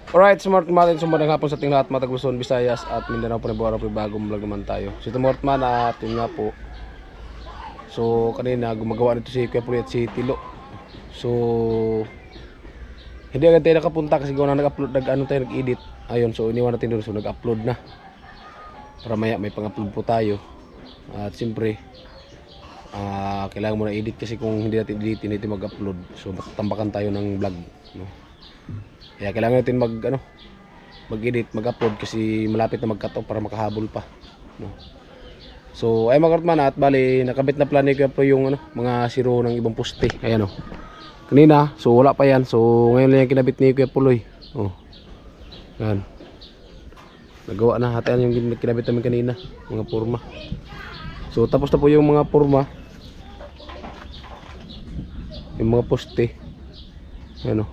Alright, smart natin sumbang hapon sa ating lahat mga Luzon, Visayas at Mindanao po na bagong vlog naman tayo. Si Tumortman at yun nga po. So kanina gumagawa nito si Kuya Pulit at si Tilo. So hindi agad tayo nakapunta kasi gawa na nag-upload, nag-edit. Ayun, so iniwan natin doon, so nag-upload na. Para maya may pang-upload po tayo. At siyempre kailangan mo na edit kasi kung hindi natin edit, hindi natin mag-upload. So tambakan tayo ng vlog, no? Kaya kailangan natin mag-edit, mag-upload kasi malapit na mag-cut off para makahabol pa, no? So ay mga kartman, at bali nakabit na plan ni Kuya Pro yung mga siro ng ibang poste. Ayan oh. Kanina, so wala pa yan. So ngayon lang yung kinabit ni Kuya Puloy. Oh. Yan. Nagawa na hatian yung kinabit namin kanina, mga porma. So tapos na po yung mga porma. Yung mga poste. Ayan oh.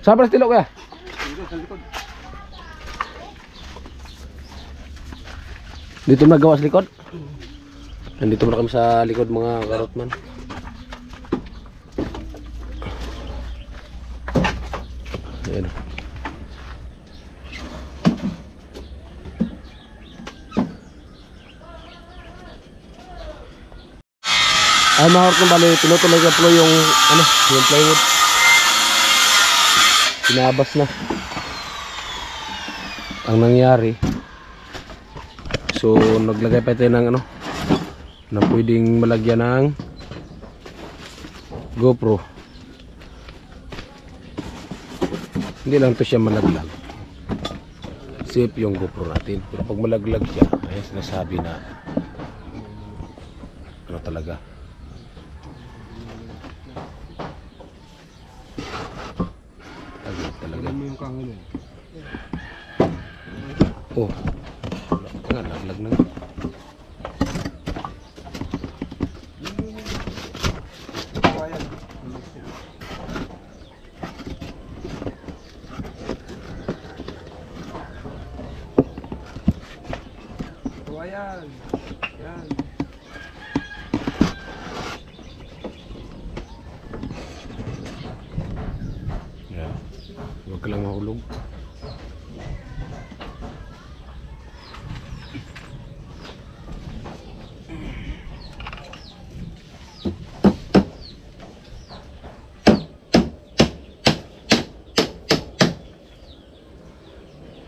Saan ba stilo kaya? Dito na gawa sa likod? Nandito na kami sa likod mga karotman. Ayan. Ay mga karotman, bali tinutuloy ka po yung yung plywood. Pinabas na ang nangyari. So naglagay pa tayo ng na pwedeng malagyan ng GoPro. Hindi lang to siya malaglag, safe yung GoPro natin. Pero pag malaglag siya, ay sinasabi na talaga. Talaga. Oh, nga naglag na. Ayan. Yan. Yeah. Huwag ka lang mahulog.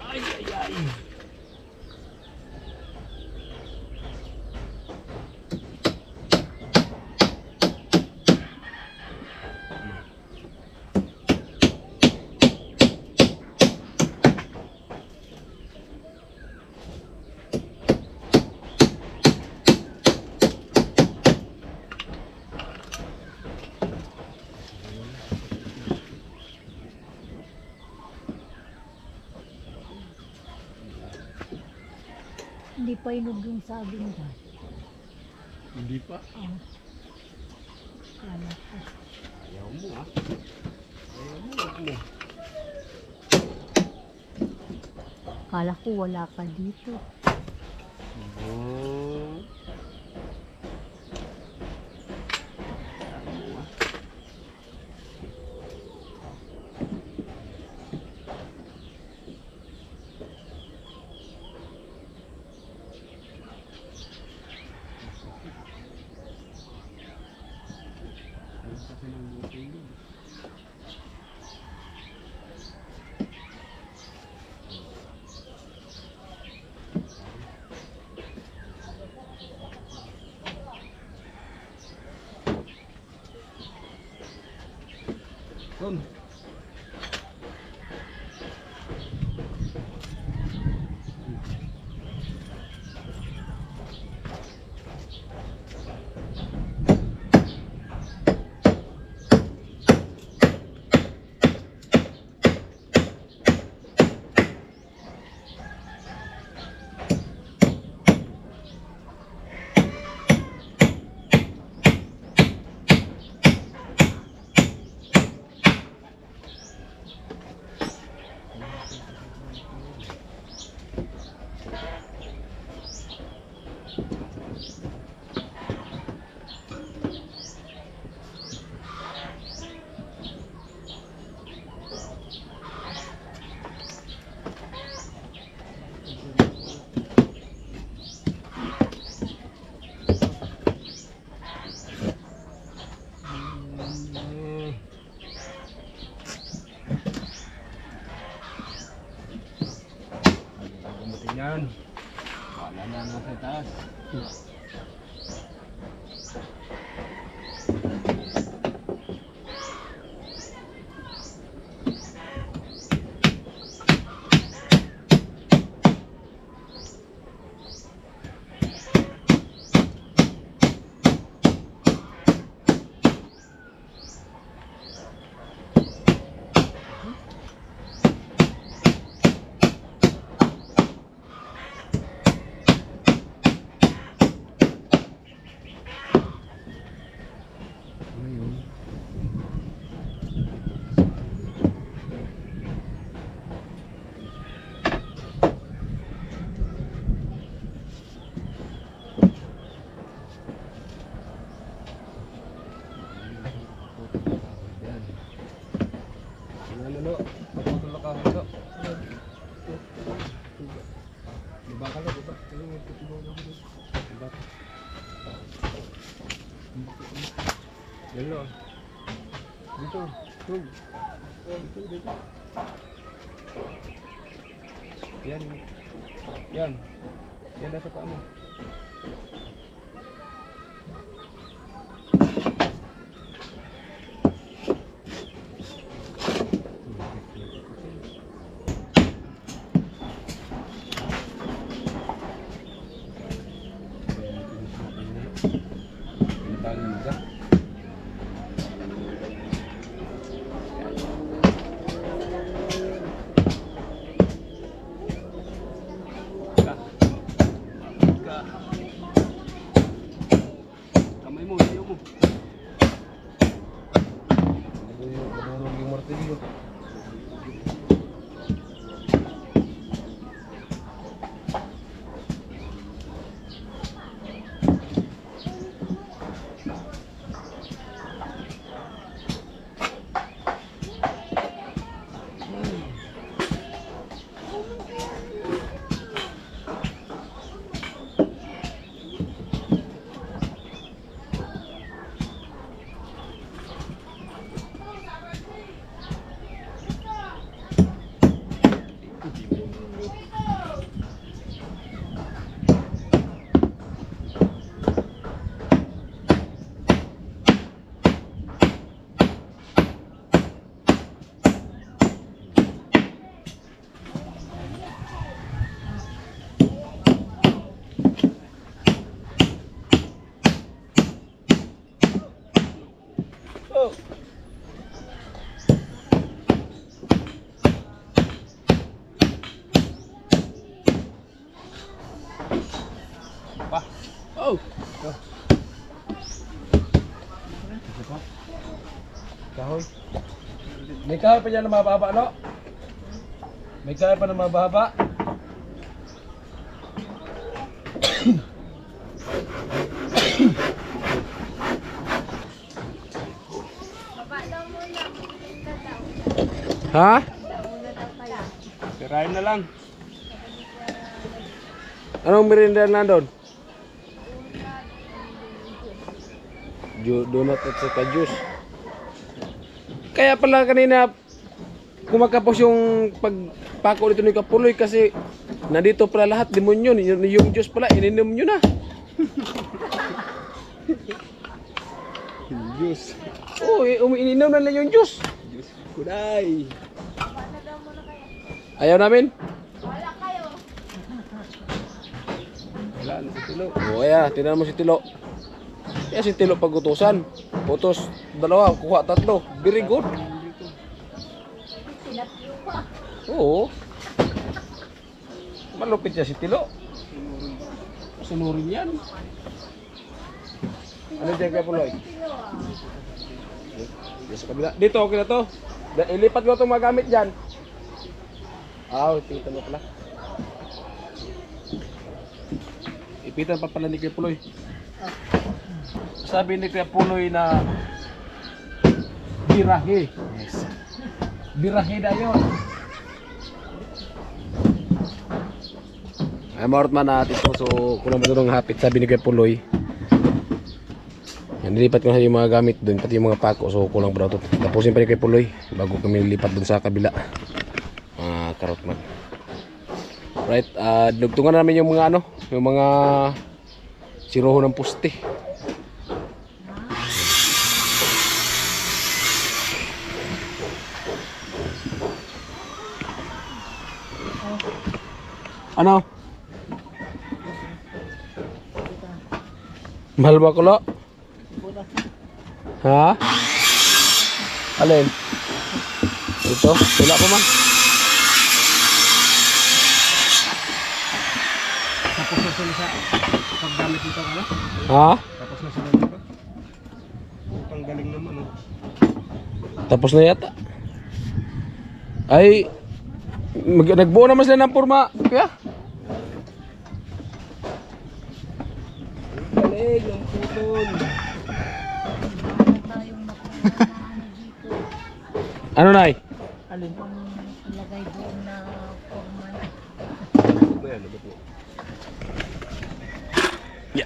Ay, ay, ay. Hindi pa inog yung saging dyan. Hindi pa. Kala ko. Ayaw mo Ayaw mo. Kala ko wala ka dito. Oh. Yan. Wala na nasa taas. Lalo, magputulak ka halo. Diba ka lang, diba? Diba? Lalo. Dito, tug. Dito, dito. Yan. Yan. Yan nasa paa mo. Kamay mo, hiyo mo. Madurog yung martilyo. Oh. Pa. Oh. Oh. Kahoy. May kahoy pa dyan na mababa, no? May kahoy pa na mababa. Ha? Tirahin na lang. Anong merienda nandun? Donut at saka juice. Kaya pala kanina kumakapos yung pagpako dito ni Kapuloy kasi nandito pala lahat demonyo. Yung juice pala ininom nyo na. Juice. Oo, ininom na lang yung juice. Juice. Kuday. Ayaw namin? Wala na si Tilo. Oo, ayan. Tingnan mo si Tilo. Kaya si Tilo pag-utusan. Utos dalawa, kuha tatlo. Very good. Oo. Malupit siya si Tilo. Sunurin yan. Ano dyan kay Puloy? Sa kabila. Dito, okay na to. Ilipat ko itong mga gamit dyan. Ipitan mo pala. Ipitan pa pala ni Kuya Puloy. Sabi ni Kuya Puloy na birahe. Yes. Birahe na yun. Ay, maurot man natin ito. So, kung naman ito hapit, sabi ni Kuya Puloy. Nilipat ko na yung mga gamit doon, pati yung mga pako. So, kulang pa ito. Tapusin pa ni Kuya Puloy bago kami lipat doon sa kabila. Karot man. Right, dugtungan na namin yung mga ano, yung mga siroho ng puste. Ano? Mahal ba kulo? Ha? Alin? Ito? Wala pa man. Tapos na sila sa paggamit nito, ano? Ha? Tapos na sila dito. Ang galing naman, oh. Tapos na yata. Ay, nagbuo naman sila ng forma. Kaya? Galing, ang putol. Ano Nay? Alin? Ilagay doon na formal. Ayan, ano po? Yeah.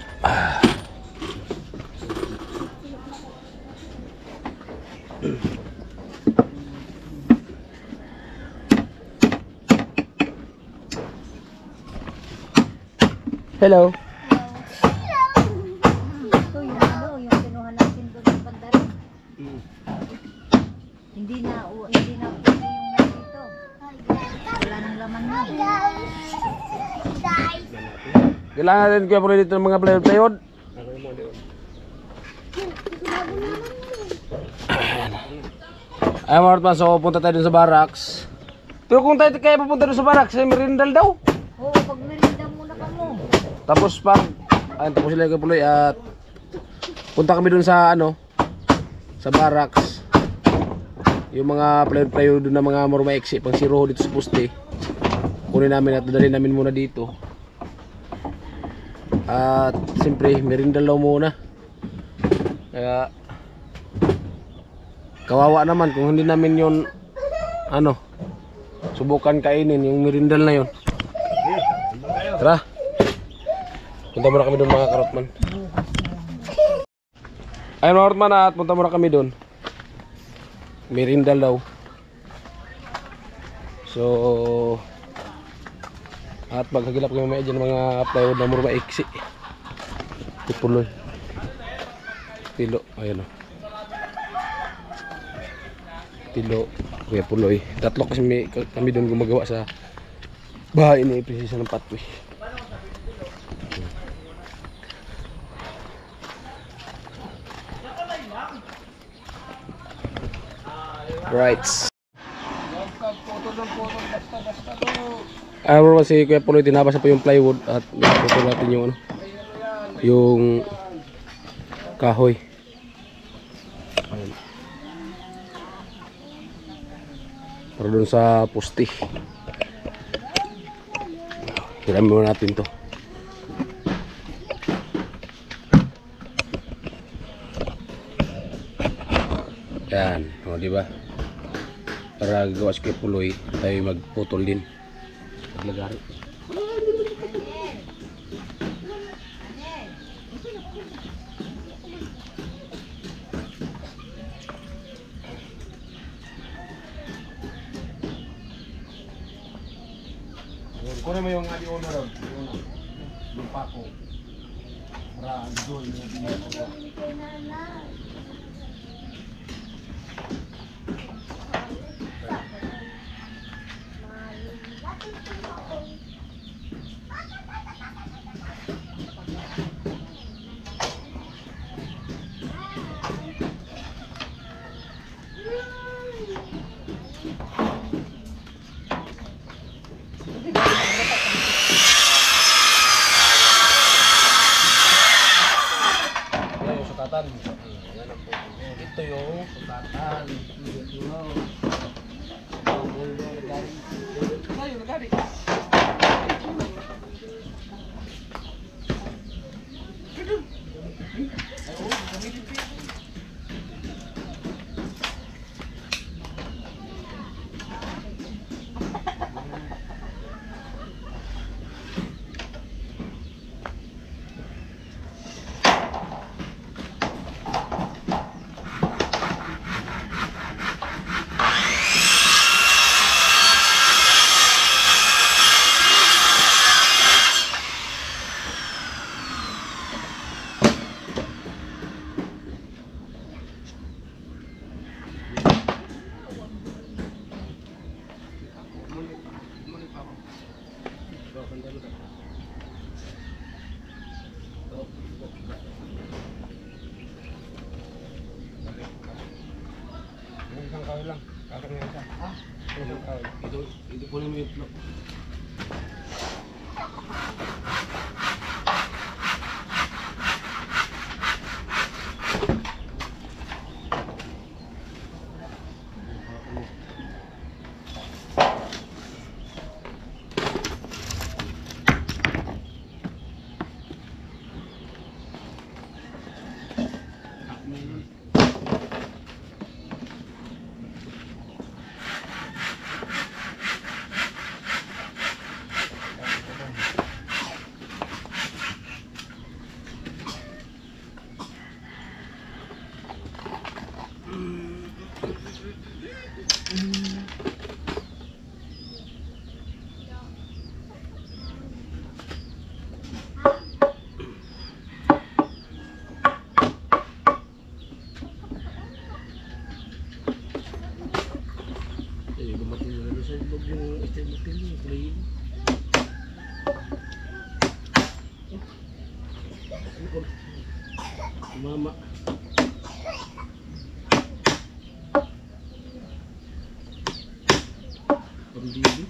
Hello. Ito yung ano, yung kinuha natin doon sa bandarin. Hindi na pwede yung nandito. Wala nang laman na. Kailangan natin kuya pala dito ng mga plywood. Ay mga Hortman, so punta tayo dun sa barracks. Pero kung tayo kaya pupunta dun sa barracks, ay merindal daw. Oo, pag merinda muna ka mo. Tapos pag tapos sila kapuloy at punta kami dun sa ano, sa barracks. Yung mga plywood na mga maiksi pang siroho dito sa poste. Kunin namin at dadalhin namin muna dito. At siyempre merindal daw muna. Kaya kawawa naman kung hindi namin yon ano subukan kainin yung merindal na yon. Tara, punta muna kami doon mga karotman. Ayun mga karotman, at punta muna kami doon. Merindal daw. So at maghagilap kami mamaya dyan mga plywood na mura maiksi. Tipuloy tilo, ayun o tilo, kuya puloy. Tatlo kasi kami doon gumagawa sa bahay ni Prinsesa ng Patwi. Right. Ano naman si Kuya Puloy, tinabasa po yung plywood at naputol natin yung ano, yung kahoy. Ayan. Para dun sa poste. Hirami muna natin to. Yan, o diba? Para gawa si Kuya Puloy, tayo magputol din. Maglagari. Kunin mo yung adi una ron. Yung pako. Para doon yung sukatan. Ito yung sukatan. kahoy lang. Kakang nga isa. Isang kahoy. Ito po namin yung itlog. Gumating na rin sa ibag yung steel motel yung kulay yun. Mama. Pambili.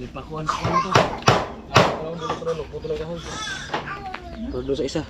Ipakuan ko ito. Puto ng kahoy. Puto sa isa.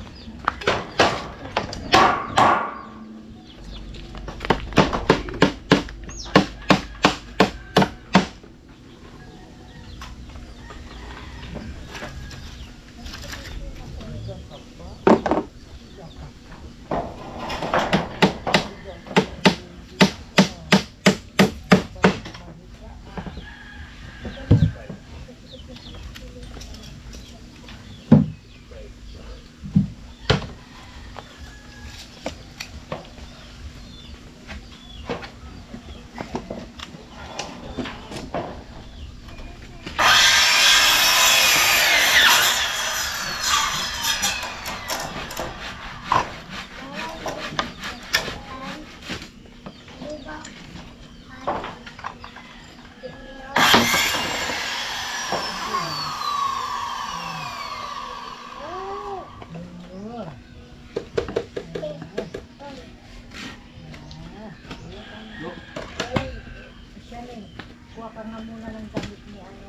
Kuha ka nga muna ng damit ni ano.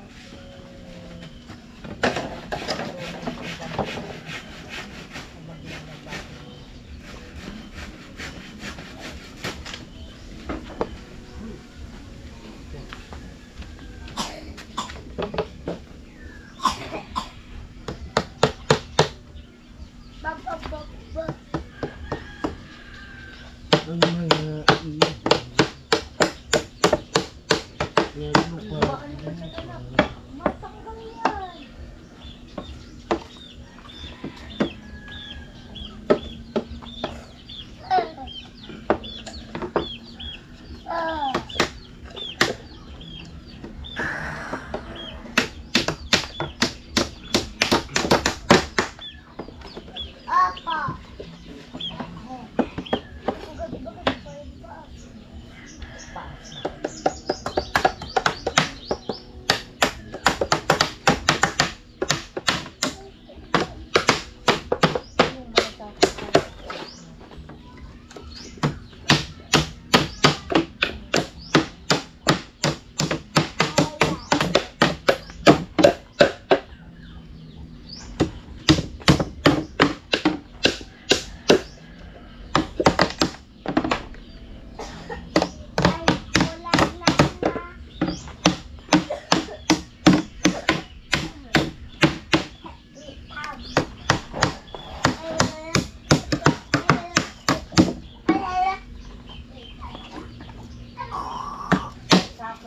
Matanggal yan. Apa?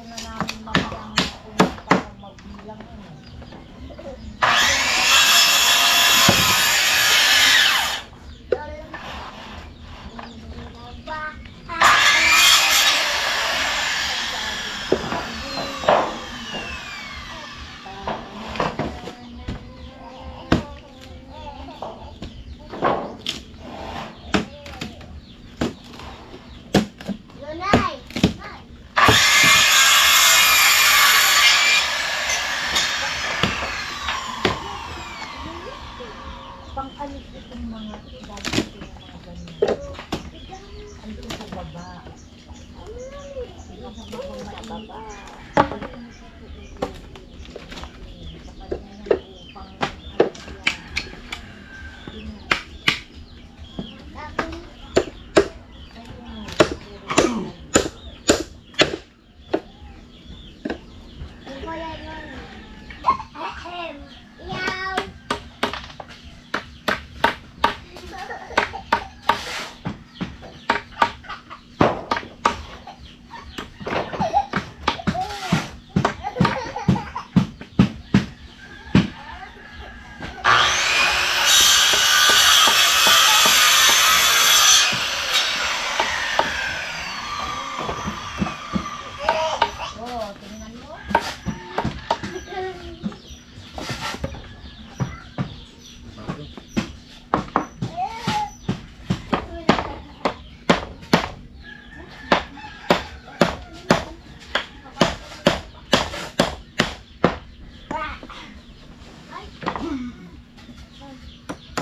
na namin mabilang kung parang magbilang ano. Pang-alis itong mga dati ng mga ganyan. Andun sa baba. Yung sa baba.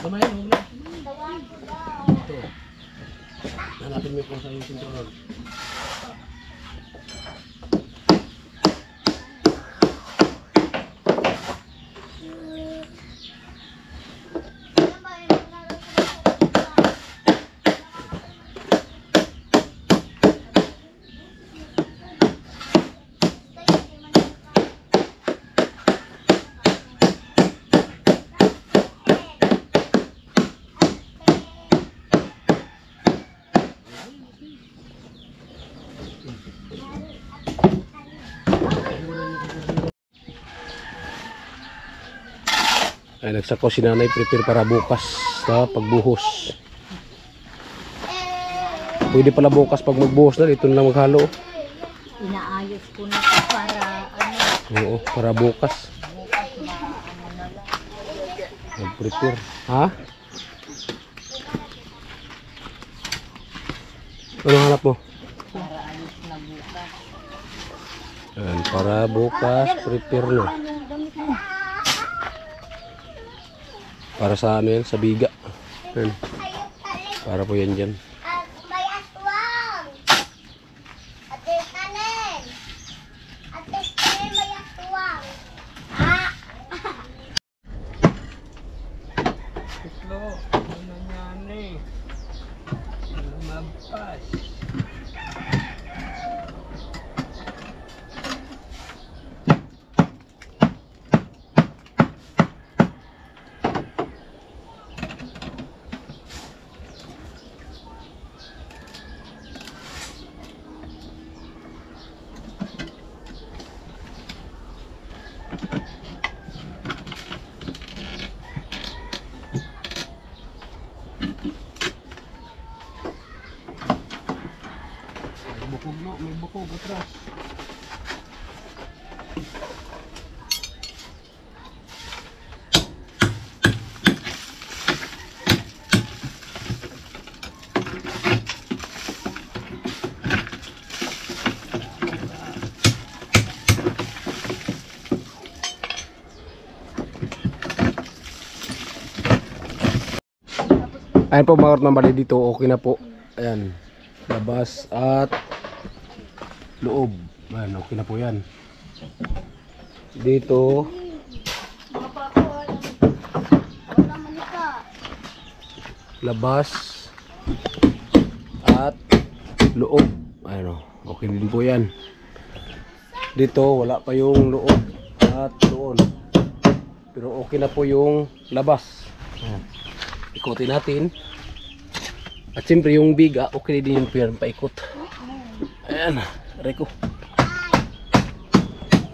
Lumayan, huwag na. Ito. Hanapin mo kung saan yung sinturon. Ay, nagsako si nanay, prepare para bukas sa pagbuhos. Pwede pala bukas pag magbuhos na, dito na lang maghalo. Inaayos ko na ito para ano. Oo, para bukas. Bukas na ano na lang. Mag-prepare. Ha? Ano hanap mo? Para ayos na bukas. Yan, para bukas, prepare na. Anong damit mo? Para sa ano yan, sa biga. Yan. Para po yan dyan. May aswang. Ate kanin. Ate kanin may aswang. Ito, ano nangyari? Lumabas. Bukog no, may bukog atras. Ayan po mga ortman, dito okay na po. Ayan, labas at loob. Ayan, okay na po yan. Dito labas at loob. Ayan, okay din po yan. Dito wala pa yung loob at doon, pero okay na po yung labas. Ayan. Ikutin natin. At siyempre yung biga, okay din yung yan paikot. Ayan, Rico.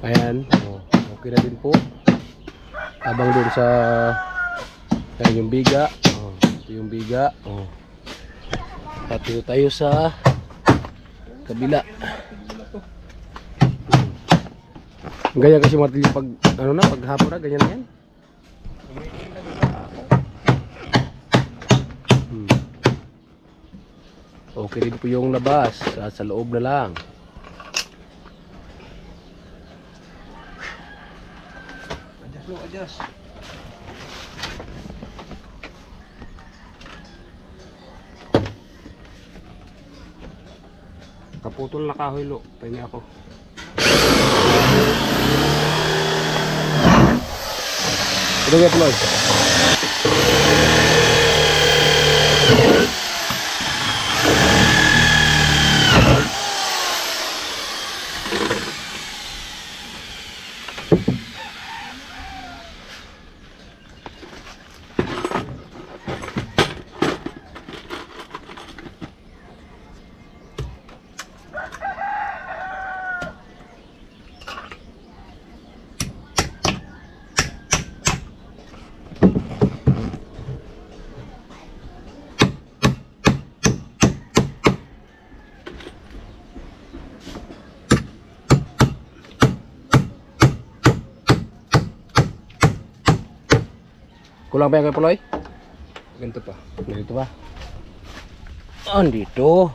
Ayan. Oh, okay na din po. Habang doon sa ayan yung biga. Oh, ito yung biga. Oh. At dito tayo sa kabila. Ganyan kasi martilyo pag ano na, pag hapon na, ganyan na yan. Okay din po yung labas, sa loob na lang. Adjust lo, adjust. Kaputol na kahoy lo, pahingi ako. Ito nga Floyd. Kulang pa yan kay Puloy? Ganito pa. Dito ba? Andito.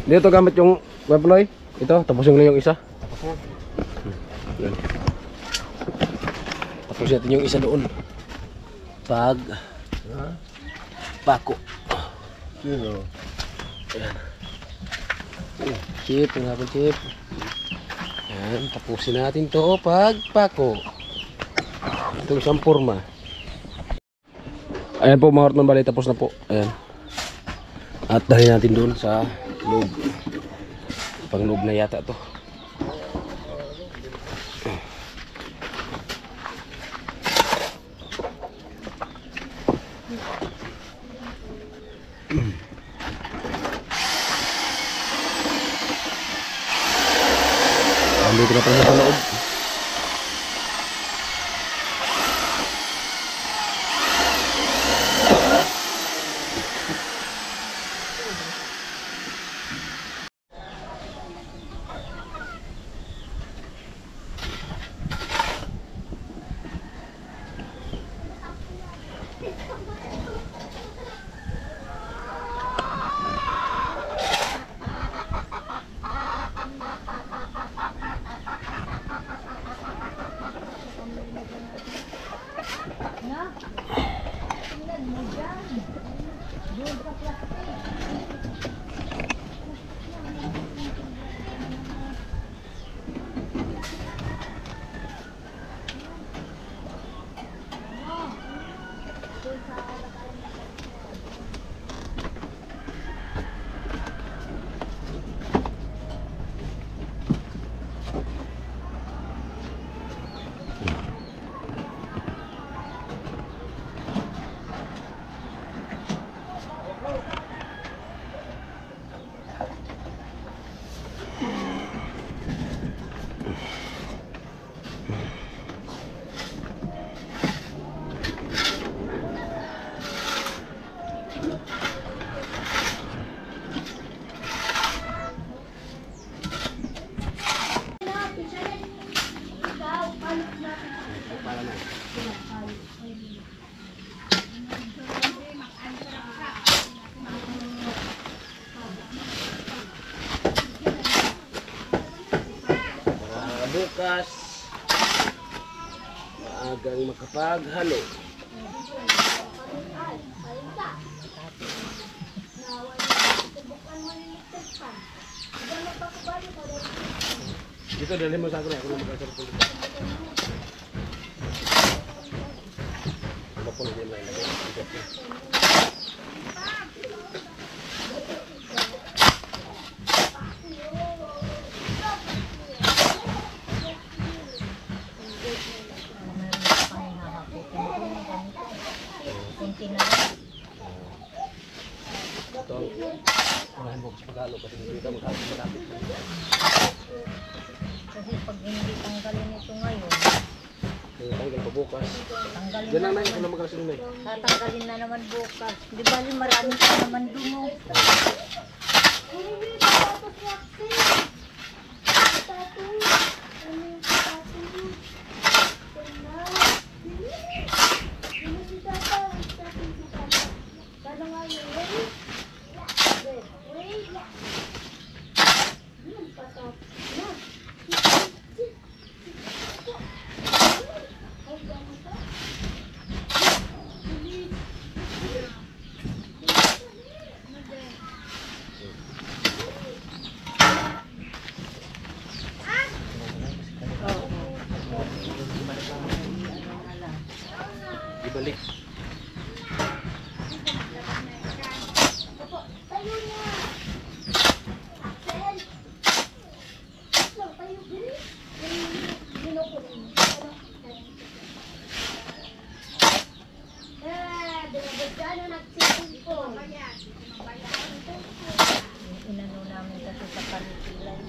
Dito gamit yung webloy. Ito, tapusin lang yung isa. Tapos na. Yan. Tapos natin yung isa doon. Pag pako. Sino? Ayan. Chip, yung hapon chip. Ayan, tapusin natin to pag pako. Itong isang forma. Ayan po mga hortman, bali tapos na po. Ayan. At dahil natin doon sa loob. Pang loob na yata to. Dito na pala sa loob. Bukas maagang makapaghalo. Dito, dalhin mo sa ako na. Ako na mag-asar po. Ano po na din lang. Kunti na lang. Ito, unahin mo sa pag-alo kasi dito magkakapit. Kasi pag hindi tanggalin ito ngayon, Tanggal pa bukas. tanggalin Diyan na lang na, naman. ito na magkasin na. Tatanggalin na naman bukas. Di ba marami pa naman dungo? Ibalik. Inano namin kasi sa panikilan.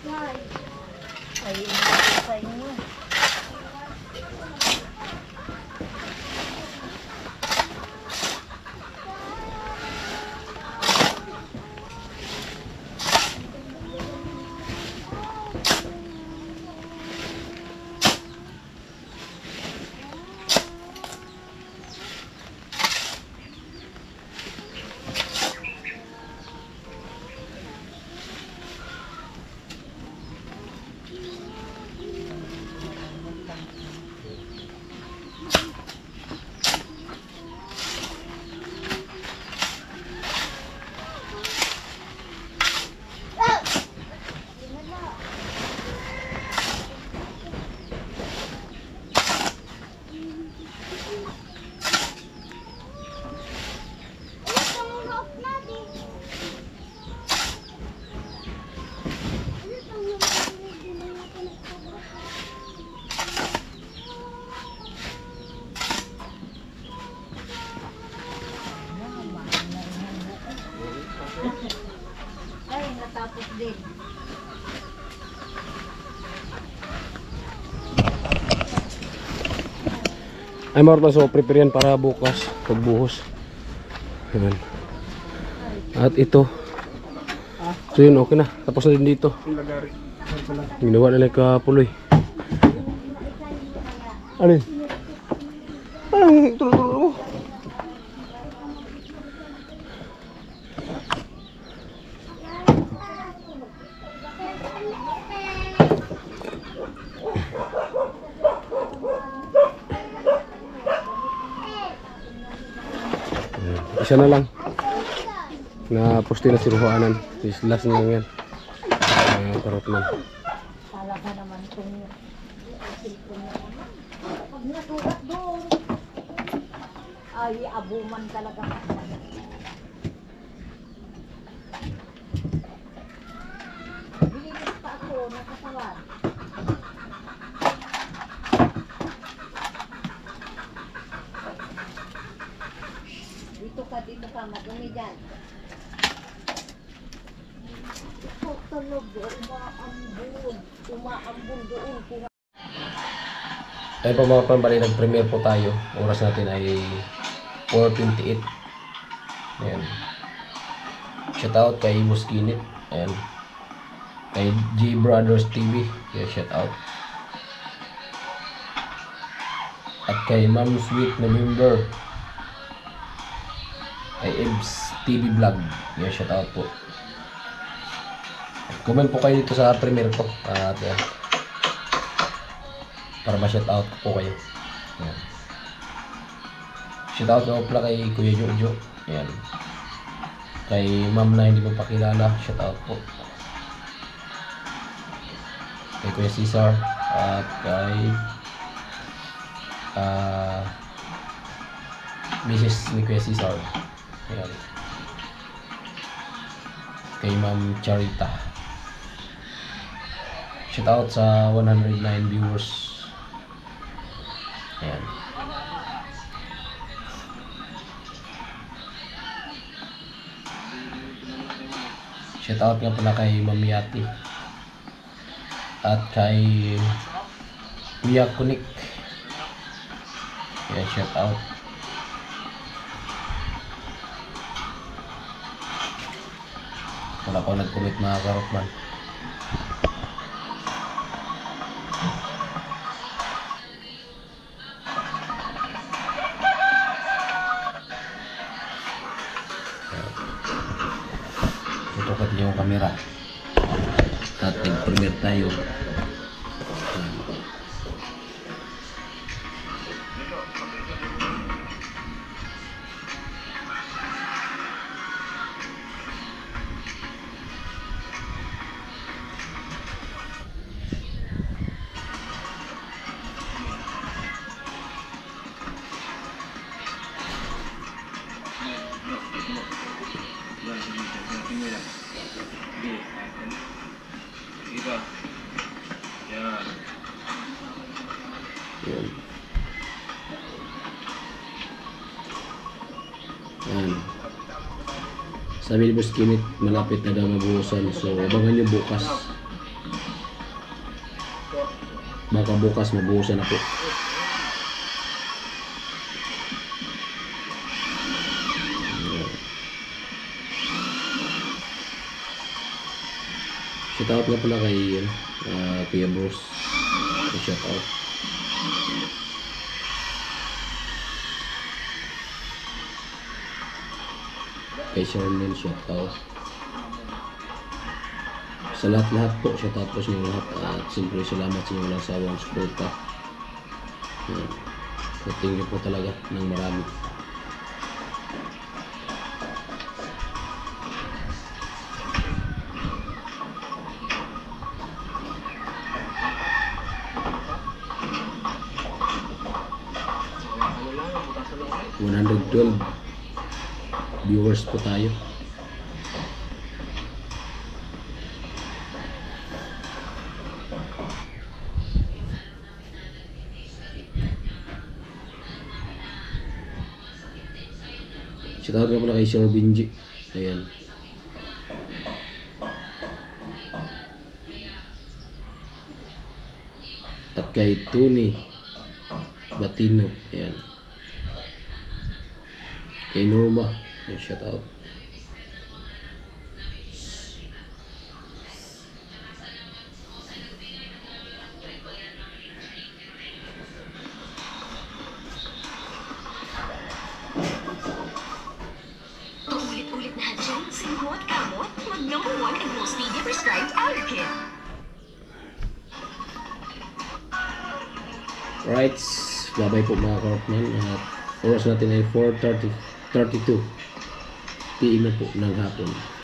Ay. Ay, ingat sa inyo. Ay, natapos din. Ay, Marta, so prepare yan para bukas pagbuhos. Ayan. At ito. So yun, okay na. Tapos na din dito. Ginawa na lang kapuloy. Alin? Anong tulo-tulo mo? Ayan. Isa na lang. Na poste na si Ruhanan. This last na lang yan. Karotman. Talaga naman kung pag natugat doon. Ay, abuman talaga. Bilinis pa ako ng katawan. Dito ka, madumi dyan. Ito talaga, umaambun doon. Ayun po mga pambali, nag-premiere po tayo. Oras natin ay 4:28. Ayan. Shoutout kay Muskinit. Ayan. Kay G Brothers TV. Kaya shoutout. At kay Ma'am Sweet November. Kay Ebs TV Vlog. Kaya shoutout po. Comment po kayo dito sa premiere ko. At yan. Para ma-shoutout ko po kayo. Ayan. Shoutout ko pala kay Kuya Jojo. Ayan. Kay Ma'am na hindi mo pakilala. Shoutout po. Kay Kuya Cesar. At kay Mrs. ni Kuya Cesar. Ayan. Kay Ma'am Charita. Shoutout sa 109 viewers. Ayan. Shoutout nga pala kay Ma'am Yati. At kay Kuya Kunik. Ayan, shoutout. Wala ko nag-comment mga karotman. Tutukat yung camera at nag-premiere tayo. Ayan. Ayan. Sabi ni Boss Kinit, malapit na daw mabuhusan. So, abangan nyo bukas. Baka bukas mabuhusan na po. Shoutout nga pala kay Kuya Bruce. Shoutout. Kay Sherman, shoutout. Sa lahat-lahat po, shoutout po sa inyo lahat. At siyempre salamat sa inyo walang sawang suporta. Thank you po talaga ng marami. Viewers po tayo. Shoutout nga pala kay Sir Benji. Ayan. At kay Tony Batino. Ayan. Kay Norma. Ayan, shoutout. Paulit-ulit na hadyan, singkot, kamot, mag-number 1 and most media prescribed Allergan. Right, babay po mga karotman. At oras natin ay 4:32. PM na po ng hapon.